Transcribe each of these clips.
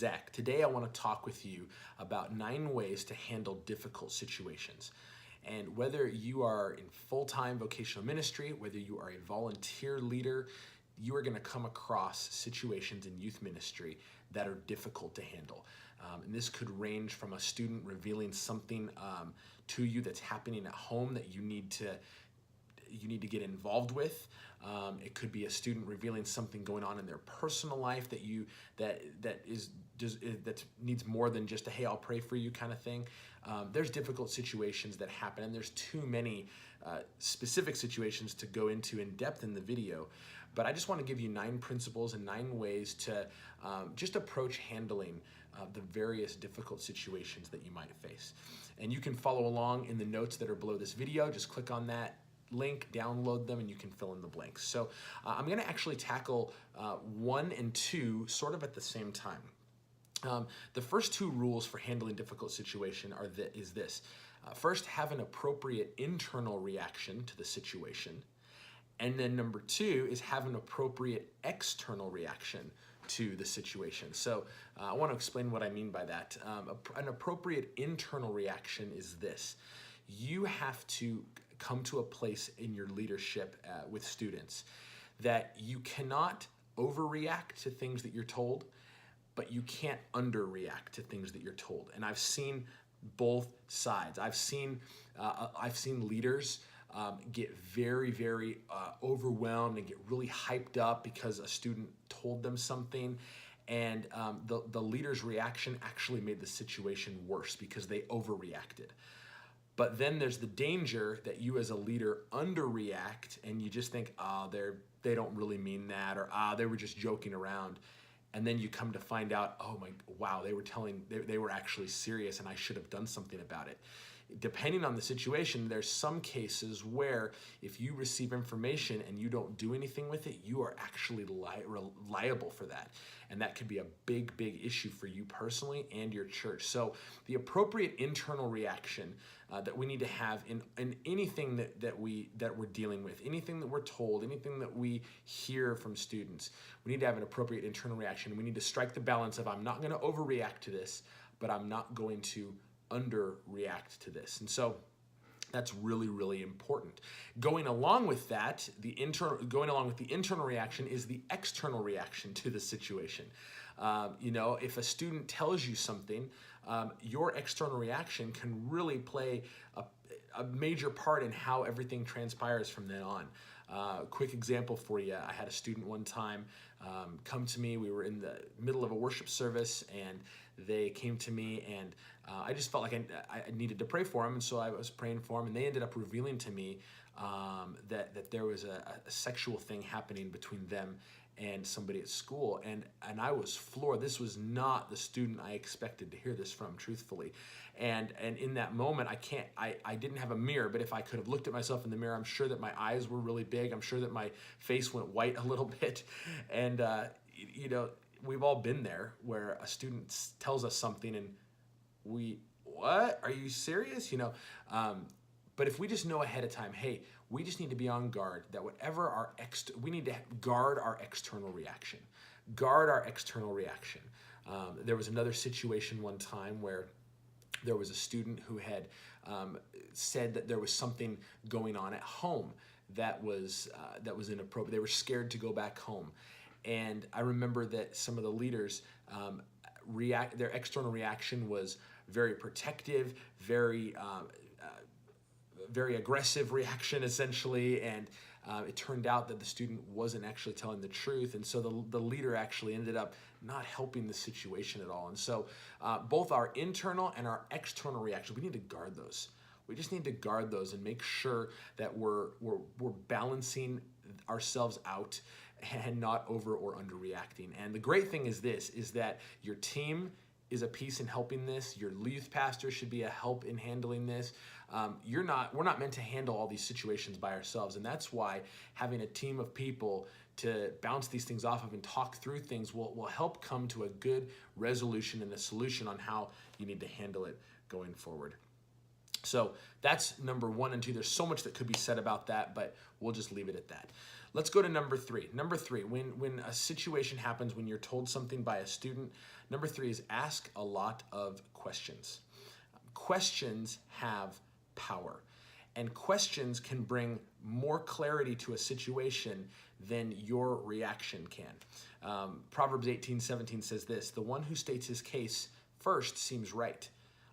Zach. Today I want to talk with you about 9 ways to handle difficult situations. And whether you are in full-time vocational ministry, whether you are a volunteer leader, you are going to come across situations in youth ministry that are difficult to handle. And this could range from a student revealing something to you that's happening at home that you need to get involved with. It could be a student revealing something going on in their personal life that needs more than just a "hey, I'll pray for you" kind of thing. There's difficult situations that happen, and there's too many specific situations to go into in depth in the video. But I just want to give you 9 principles and 9 ways to just approach handling the various difficult situations that you might face. And you can follow along in the notes that are below this video. Just click on that link, download them, and you can fill in the blanks. So I'm going to actually tackle 1 and 2 sort of at the same time. The first 2 rules for handling difficult situation is this. First, have an appropriate internal reaction to the situation. And then number 2 is have an appropriate external reaction to the situation. So I want to explain what I mean by that. An appropriate internal reaction is this. You have to come to a place in your leadership with students that you cannot overreact to things that you're told, but you can't underreact to things that you're told. And I've seen both sides. I've seen leaders get very, very overwhelmed and get really hyped up because a student told them something, and the leader's reaction actually made the situation worse because they overreacted. But then there's the danger that you as a leader underreact and you just think, oh, they don't really mean that, or they were just joking around. And then you come to find out, oh wow, they were actually serious and I should have done something about it. Depending on the situation, there's some cases where if you receive information and you don't do anything with it, you are actually liable for that. And that could be a big, big issue for you personally and your church. So the appropriate internal reaction that we need to have in anything that we're dealing with, anything that we're told, anything that we hear from students, we need to have an appropriate internal reaction. We need to strike the balance of, I'm not going to overreact to this, but I'm not going to underreact to this. And so that's really, really important. Going along with that, the internal reaction is the external reaction to the situation. If a student tells you something, your external reaction can really play a major part in how everything transpires from then on. Quick example for you. I had a student one time come to me. We were in the middle of a worship service and they came to me, and I just felt like I needed to pray for him, and so I was praying for him, and they ended up revealing to me that there was a sexual thing happening between them and somebody at school, and I was floored. This was not the student I expected to hear this from, truthfully. And in that moment, I didn't have a mirror, but if I could have looked at myself in the mirror, I'm sure that my eyes were really big. I'm sure that my face went white a little bit. And we've all been there where a student tells us something and what? Are you serious? But if we just know ahead of time, hey, we just need to be on guard that whatever we need to guard our external reaction. Guard our external reaction. There was another situation one time where there was a student who had said that there was something going on at home that was inappropriate. They were scared to go back home. And I remember that some of the leaders their external reaction was very protective, very aggressive reaction, essentially, and it turned out that the student wasn't actually telling the truth, and so the leader actually ended up not helping the situation at all. And so both our internal and our external reaction, we need to guard those. We just need to guard those and make sure that we're balancing ourselves out and not over or under reacting. And the great thing is that your team is a piece in helping this. Your youth pastor should be a help in handling this. We're not meant to handle all these situations by ourselves, and that's why having a team of people to bounce these things off of and talk through things will help come to a good resolution and a solution on how you need to handle it going forward. So that's number 1 and 2. There's so much that could be said about that, but we'll just leave it at that. Let's go to number 3. Number 3, when a situation happens, when you're told something by a student, number 3 is ask a lot of questions. Questions have power, and questions can bring more clarity to a situation than your reaction can. Proverbs 18:17 says this: "The one who states his case first seems right,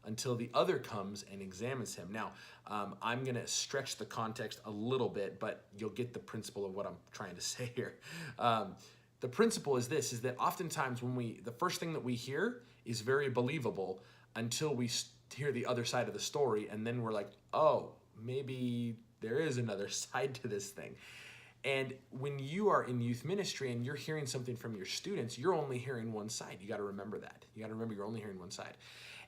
until the other comes and examines him." Now, I'm going to stretch the context a little bit, but you'll get the principle of what I'm trying to say here. The principle is this, is that oftentimes the first thing that we hear is very believable until we hear the other side of the story, and then we're like, oh, maybe there is another side to this thing. And when you are in youth ministry and you're hearing something from your students, you're only hearing one side. You got to remember that. You got to remember you're only hearing one side.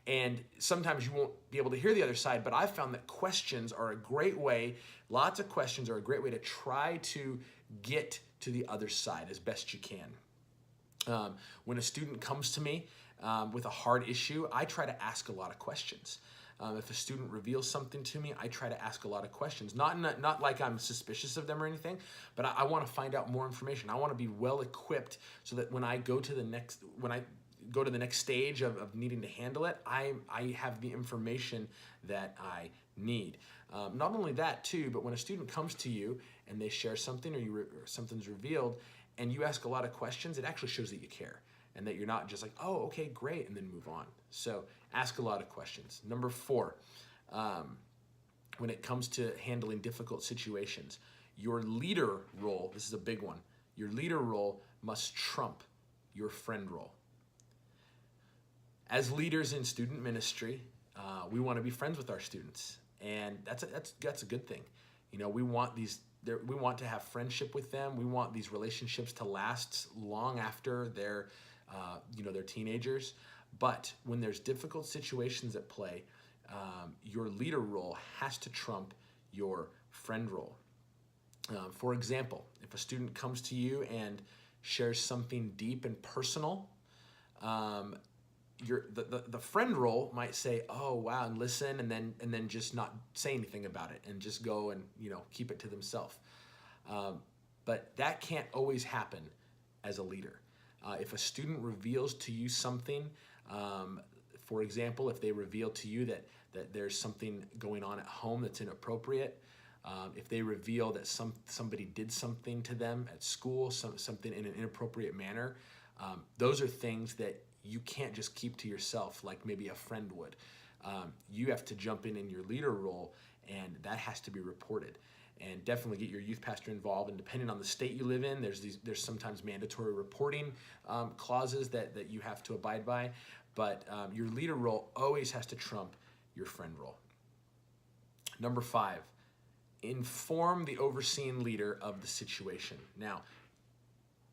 And sometimes you won't be able to hear the other side, but I've found that questions are a great way, lots of questions are a great way to try to get to the other side as best you can. When a student comes to me with a hard issue, I try to ask a lot of questions. If a student reveals something to me, I try to ask a lot of questions. Not like I'm suspicious of them or anything, but I want to find out more information. I want to be well equipped so that when I go to the next stage of needing to handle it, I have the information that I need. Not only that too, but when a student comes to you and they share something or something's revealed and you ask a lot of questions, it actually shows that you care and that you're not just like, oh, okay, great, and then move on. So ask a lot of questions. Number 4, when it comes to handling difficult situations, your leader role, this is a big one, your leader role must trump your friend role. As leaders in student ministry, we want to be friends with our students, and that's a good thing. You know, we want to have friendship with them. We want these relationships to last long after they're teenagers. But when there's difficult situations at play, your leader role has to trump your friend role. For example, if a student comes to you and shares something deep and personal, the friend role might say, oh wow, and listen, and then just not say anything about it and just go and keep it to themselves. But that can't always happen as a leader. If a student reveals to you something, for example, if they reveal to you that there's something going on at home that's inappropriate, if they reveal that somebody did something to them at school, something in an inappropriate manner, those are things that you can't just keep to yourself like maybe a friend would. You have to jump in your leader role, and that has to be reported. And definitely get your youth pastor involved. And depending on the state you live in, there's sometimes mandatory reporting clauses that you have to abide by. But your leader role always has to trump your friend role. Number 5, inform the overseeing leader of the situation. Now,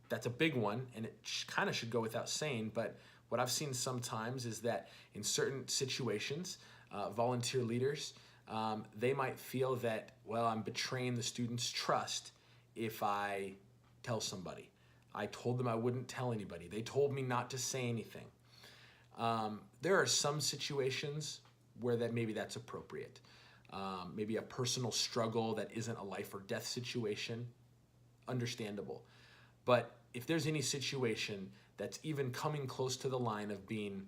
that's a big one, and it kind of should go without saying, but what I've seen sometimes is that in certain situations, volunteer leaders, they might feel that, well, I'm betraying the student's trust if I tell somebody. I told them I wouldn't tell anybody. They told me not to say anything. There are some situations where maybe that's appropriate. Maybe a personal struggle that isn't a life or death situation, understandable. But if there's any situation that's even coming close to the line of being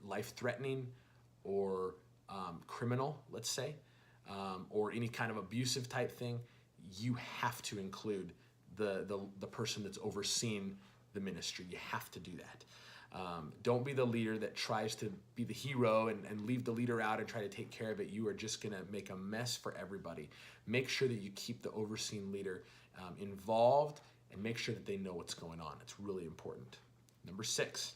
life-threatening or criminal, let's say, or any kind of abusive type thing, you have to include the person that's overseeing the ministry. You have to do that. Don't be the leader that tries to be the hero and leave the leader out and try to take care of it. You are just going to make a mess for everybody. Make sure that you keep the overseeing leader involved and make sure that they know what's going on. It's really important. Number 6,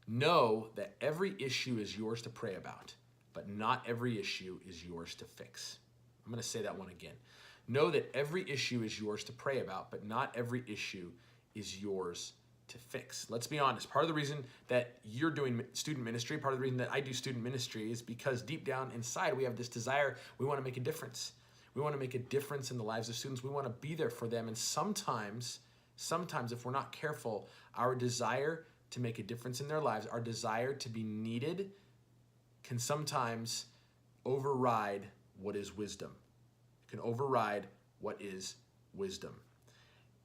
know that every issue is yours to pray about, but not every issue is yours to fix. I'm going to say that one again. Know that every issue is yours to pray about, but not every issue is yours to fix. Let's be honest. Part of the reason that you're doing student ministry, part of the reason that I do student ministry is because deep down inside we have this desire. We want to make a difference. We want to make a difference in the lives of students. We want to be there for them. And sometimes if we're not careful, our desire to make a difference in their lives, our desire to be needed can sometimes override what is wisdom. It can override what is wisdom.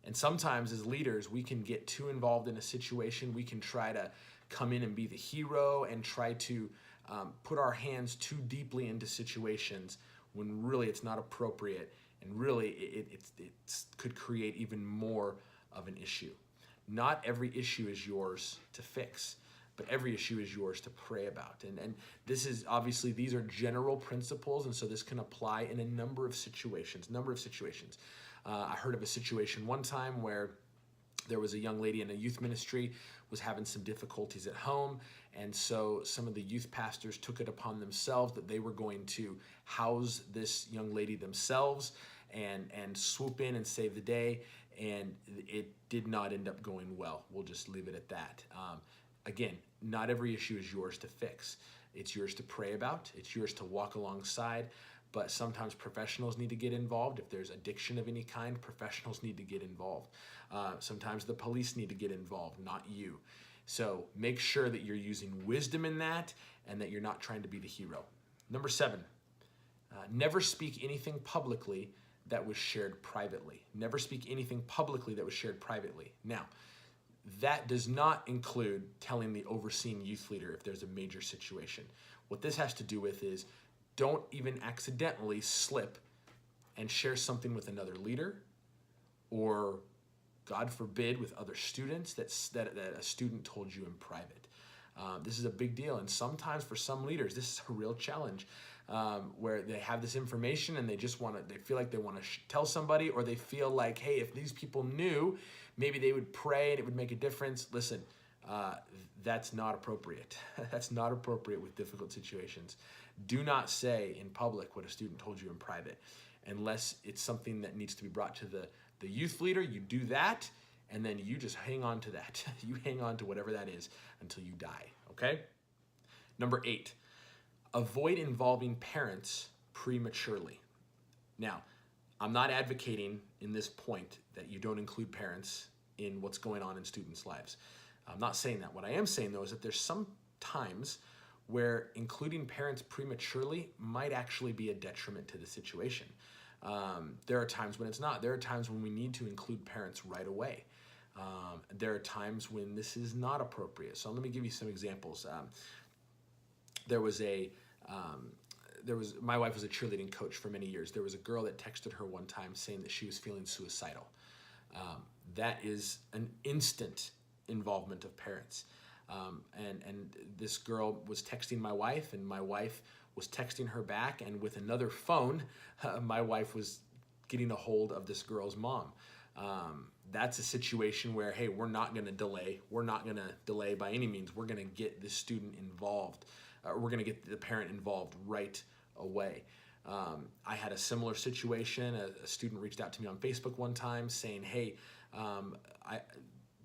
And sometimes as leaders, we can get too involved in a situation. We can try to come in and be the hero and try to put our hands too deeply into situations when really it's not appropriate, and really it could create even more of an issue. Not every issue is yours to fix, but every issue is yours to pray about. And this is obviously, these are general principles, and so this can apply in a number of situations. I heard of a situation one time where there was a young lady in a youth ministry was having some difficulties at home, and so some of the youth pastors took it upon themselves that they were going to house this young lady themselves and swoop in and save the day, and it did not end up going well. We'll just leave it at that. Again, not every issue is yours to fix. It's yours to pray about. It's yours to walk alongside. But sometimes professionals need to get involved. If there's addiction of any kind, professionals need to get involved. Sometimes the police need to get involved, not you. So make sure that you're using wisdom in that and that you're not trying to be the hero. Number 7, never speak anything publicly that was shared privately. Never speak anything publicly that was shared privately. Now, that does not include telling the overseeing youth leader if there's a major situation. What this has to do with is, don't even accidentally slip and share something with another leader, or God forbid with other students that a student told you in private. This is a big deal, and sometimes for some leaders this is a real challenge, where they have this information and they feel like they want to tell somebody, or they feel like, hey, if these people knew, maybe they would pray and it would make a difference. Listen, that's not appropriate. That's not appropriate with difficult situations. Do not say in public what a student told you in private, unless it's something that needs to be brought to the youth leader. You do that, and then you just hang on to that. You hang on to whatever that is until you die, okay? Number 8, avoid involving parents prematurely. Now, I'm not advocating in this point that you don't include parents in what's going on in students' lives. I'm not saying that. What I am saying, though, is that there's some times where including parents prematurely might actually be a detriment to the situation. There are times when it's not. There are times when we need to include parents right away. There are times when this is not appropriate. So let me give you some examples. My wife was a cheerleading coach for many years. There was a girl that texted her one time saying that she was feeling suicidal. That is an instant involvement of parents. And this girl was texting my wife, and my wife was texting her back, and with another phone, my wife was getting a hold of this girl's mom. That's a situation where, hey, we're not going to delay. We're not going to delay by any means. We're going to get the student involved. We're going to get the parent involved right away. I had a similar situation. A student reached out to me on Facebook one time saying, hey,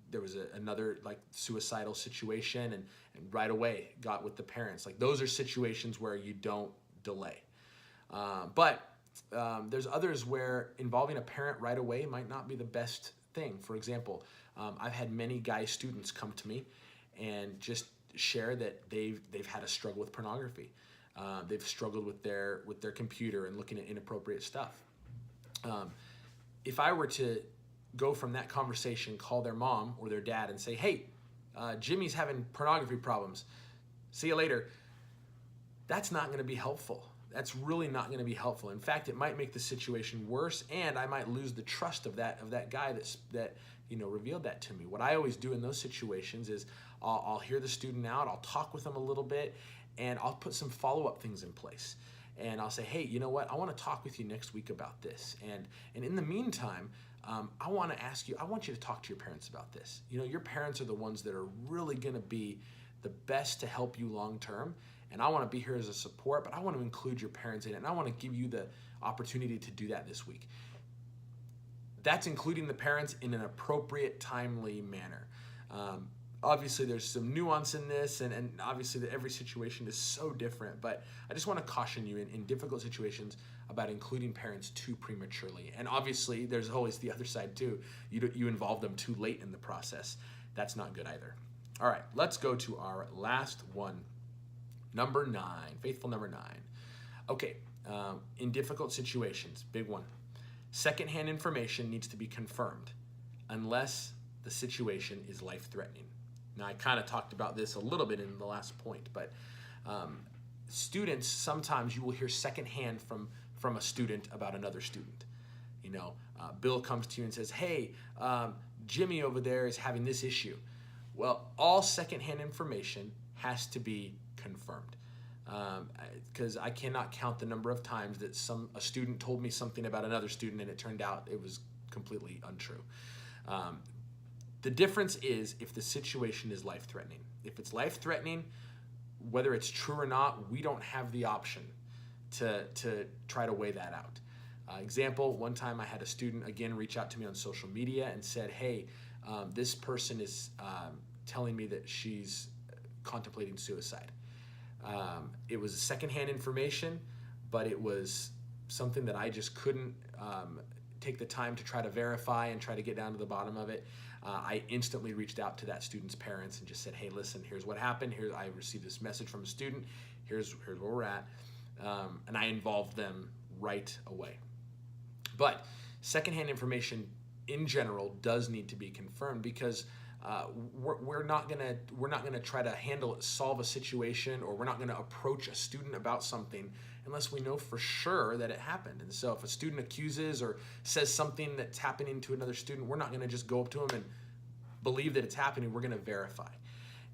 there was another suicidal situation, and right away got with the parents. Those are situations where you don't delay. But there's others where involving a parent right away might not be the best thing. For example, I've had many guy students come to me and just share that they've had a struggle with pornography. They've struggled with their computer and looking at inappropriate stuff. If I were to go from that conversation, call their mom or their dad and say, hey, Jimmy's having pornography problems, see you later, that's not going to be helpful. That's really not going to be helpful. In fact, it might make the situation worse, and I might lose the trust of that guy that revealed that to me. What I always do in those situations is I'll hear the student out, I'll talk with them a little bit, and I'll put some follow-up things in place. And I'll say, hey, you know what? I want to talk with you next week about this. And in the meantime, I want you to talk to your parents about this. Your parents are the ones that are really going to be the best to help you long term. And I want to be here as a support, but I want to include your parents in it. And I want to give you the opportunity to do that this week. That's including the parents in an appropriate, timely manner. Obviously, there's some nuance in this, and obviously every situation is so different. But I just want to caution you in difficult situations about including parents too prematurely. And obviously, there's always the other side too. You involve them too late in the process. That's not good either. All right, let's go to our last one. Number 9, faithful number 9. Okay, in difficult situations, big one. Secondhand information needs to be confirmed unless the situation is life-threatening. Now, I kind of talked about this a little bit in the last point, but students, sometimes you will hear secondhand from a student about another student. You know, Bill comes to you and says, hey, Jimmy over there is having this issue. Well, all secondhand information has to be confirmed, because I cannot count the number of times that a student told me something about another student and it turned out it was completely untrue. The difference is if the situation is life-threatening. If it's life-threatening, whether it's true or not, we don't have the option to try to weigh that out. Example, one time I had a student again reach out to me on social media and said, hey, this person is telling me that she's contemplating suicide. It was secondhand information, but it was something that I just couldn't take the time to try to verify and try to get down to the bottom of it. I instantly reached out to that student's parents and just said, hey, listen, here's what happened. Here, I received this message from a student. Here's where we're at. And I involved them right away. But secondhand information in general does need to be confirmed, because we're not gonna try to solve a situation, or we're not gonna approach a student about something unless we know for sure that it happened. And so if a student accuses or says something that's happening to another student, we're not gonna just go up to them and believe that it's happening. We're gonna verify.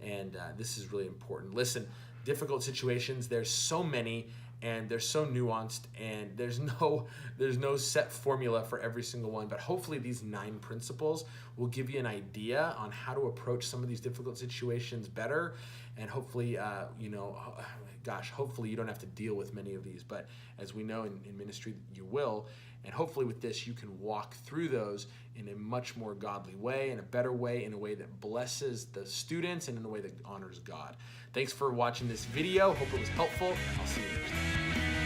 And this is really important. Listen, difficult situations, there's so many, and they're so nuanced, and there's no set formula for every single one, but hopefully these 9 principles will give you an idea on how to approach some of these difficult situations better, and hopefully, hopefully you don't have to deal with many of these, but as we know in ministry, you will, and hopefully with this, you can walk through those in a much more godly way, in a better way, in a way that blesses the students, and in a way that honors God. Thanks for watching this video. Hope it was helpful. I'll see you next time.